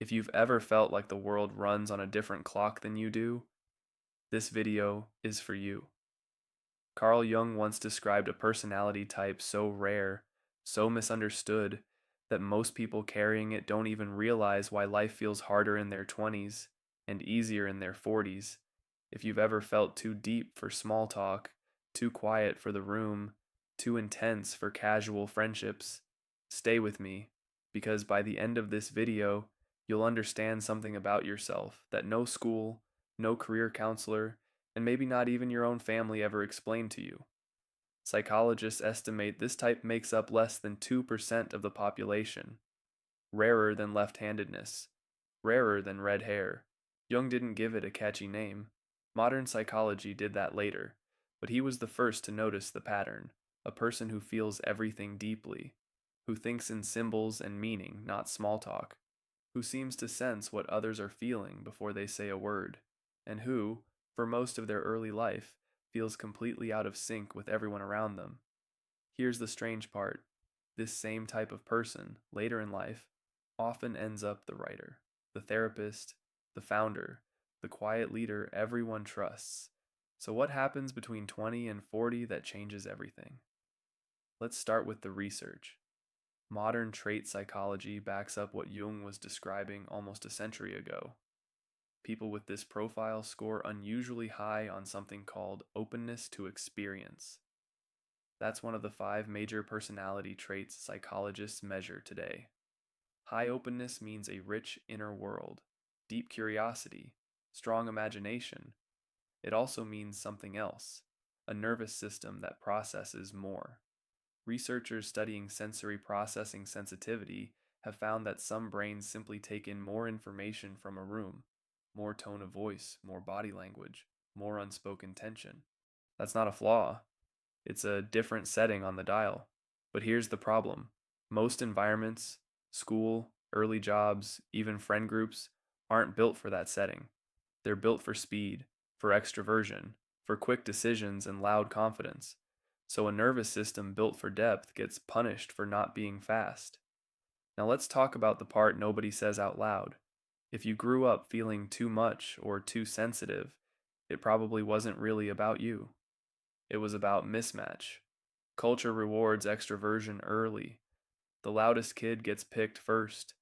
If you've ever felt like the world runs on a different clock than you do, this video is for you. Carl Jung once described a personality type so rare, so misunderstood, that most people carrying it don't even realize why life feels harder in their 20s and easier in their 40s. If you've ever felt too deep for small talk, too quiet for the room, too intense for casual friendships, stay with me, because by the end of this video, you'll understand something about yourself that no school, no career counselor, and maybe not even your own family ever explained to you. Psychologists estimate this type makes up less than 2% of the population, rarer than left handedness, rarer than red hair. Jung didn't give it a catchy name. Modern psychology did that later, but he was the first to notice the pattern, a person who feels everything deeply, who thinks in symbols and meaning, not small talk, who seems to sense what others are feeling before they say a word, and who, for most of their early life, feels completely out of sync with everyone around them. Here's the strange part: this same type of person, later in life, often ends up the writer, the therapist, the founder, the quiet leader everyone trusts. So, what happens between 20 and 40 that changes everything? Let's start with the research. Modern trait psychology backs up what Jung was describing almost a century ago. People with this profile score unusually high on something called openness to experience. That's one of the 5 major personality traits psychologists measure today. High openness means a rich inner world, deep curiosity, strong imagination. It also means something else: a nervous system that processes more. Researchers studying sensory processing sensitivity have found that some brains simply take in more information from a room, more tone of voice, more body language, more unspoken tension. That's not a flaw, it's a different setting on the dial. But here's the problem: most environments, school, early jobs, even friend groups, aren't built for that setting. They're built for speed, for extroversion, for quick decisions and loud confidence. So a nervous system built for depth gets punished for not being fast. Now let's talk about the part nobody says out loud. If you grew up feeling too much or too sensitive, it probably wasn't really about you. It was about mismatch. Culture rewards extroversion early. The loudest kid gets picked first.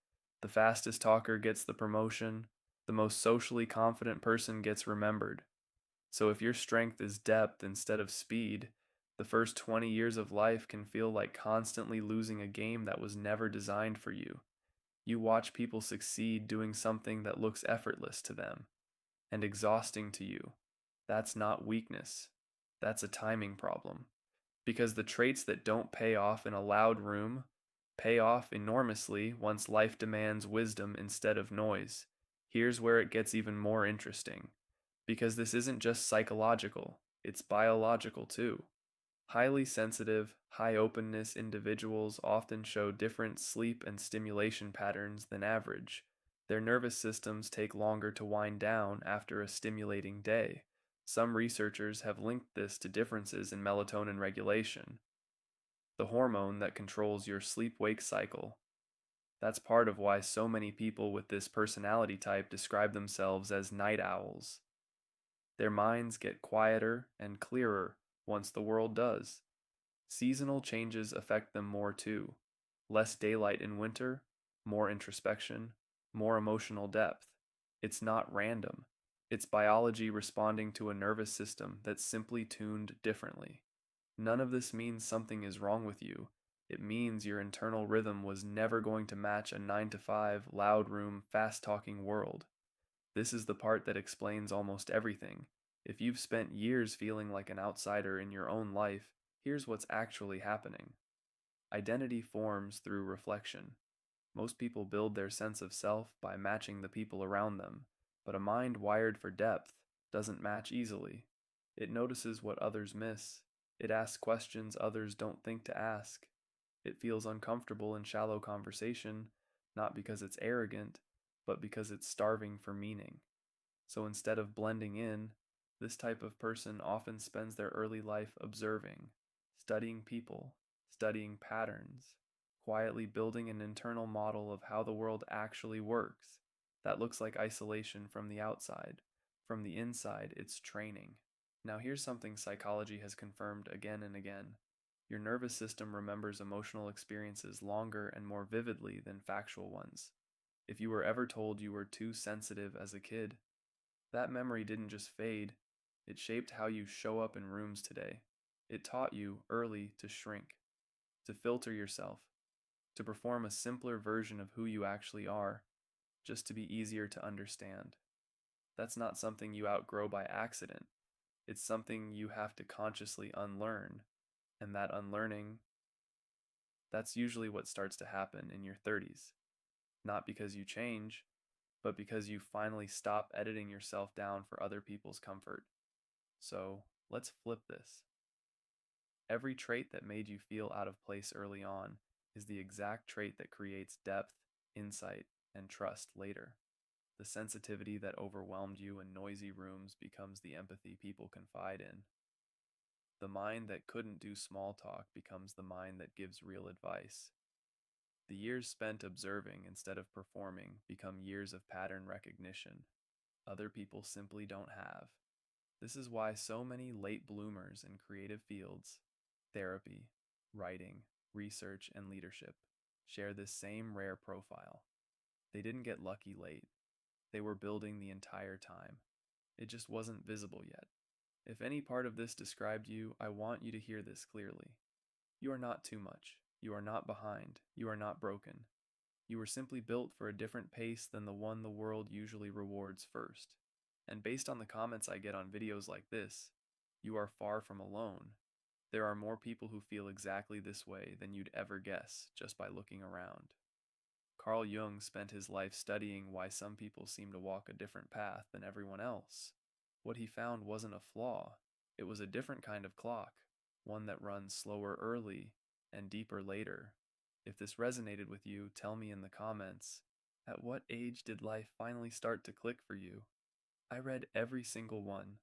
The fastest talker gets the promotion. The most socially confident person gets remembered. So if your strength is depth instead of speed, the first 20 years of life can feel like constantly losing a game that was never designed for you. You watch people succeed doing something that looks effortless to them and exhausting to you. That's not weakness. That's a timing problem. Because the traits that don't pay off in a loud room pay off enormously once life demands wisdom instead of noise. Here's where it gets even more interesting. Because this isn't just psychological, it's biological too. Highly sensitive, high openness individuals often show different sleep and stimulation patterns than average. Their nervous systems take longer to wind down after a stimulating day. Some researchers have linked this to differences in melatonin regulation, the hormone that controls your sleep wake cycle. That's part of why so many people with this personality type describe themselves as night owls. Their minds get quieter and clearer once the world does. Seasonal changes affect them more too. Less daylight in winter, more introspection, more emotional depth. It's not random. It's biology responding to a nervous system that's simply tuned differently. None of this means something is wrong with you. It means your internal rhythm was never going to match a 9 to 5, loud room, fast talking world. This is the part that explains almost everything. If you've spent years feeling like an outsider in your own life, here's what's actually happening. Identity forms through reflection. Most people build their sense of self by matching the people around them, but a mind wired for depth doesn't match easily. It notices what others miss. It asks questions others don't think to ask. It feels uncomfortable in shallow conversation, not because it's arrogant, but because it's starving for meaning. So instead of blending in, this type of person often spends their early life observing, studying people, studying patterns, quietly building an internal model of how the world actually works. That looks like isolation from the outside. From the inside, it's training. Now, here's something psychology has confirmed again and again. Your nervous system remembers emotional experiences longer and more vividly than factual ones. If you were ever told you were too sensitive as a kid, that memory didn't just fade, it shaped how you show up in rooms today. It taught you early to shrink, to filter yourself, to perform a simpler version of who you actually are, just to be easier to understand. That's not something you outgrow by accident. It's something you have to consciously unlearn. And that unlearning, that's usually what starts to happen in your 30s. Not because you change, but because you finally stop editing yourself down for other people's comfort. So let's flip this. Every trait that made you feel out of place early on is the exact trait that creates depth, insight, and trust later. The sensitivity that overwhelmed you in noisy rooms becomes the empathy people confide in. The mind that couldn't do small talk becomes the mind that gives real advice. The years spent observing instead of performing become years of pattern recognition other people simply don't have. This is why so many late bloomers in creative fields, therapy, writing, research, and leadership, share this same rare profile. They didn't get lucky late. They were building the entire time. It just wasn't visible yet. If any part of this described you, I want you to hear this clearly. You are not too much. You are not behind. You are not broken. You were simply built for a different pace than the one the world usually rewards first. And based on the comments I get on videos like this, you are far from alone. There are more people who feel exactly this way than you'd ever guess just by looking around. Carl Jung spent his life studying why some people seem to walk a different path than everyone else. What he found wasn't a flaw, it was a different kind of clock, one that runs slower early and deeper later. If this resonated with you, tell me in the comments. At what age did life finally start to click for you? I read every single one,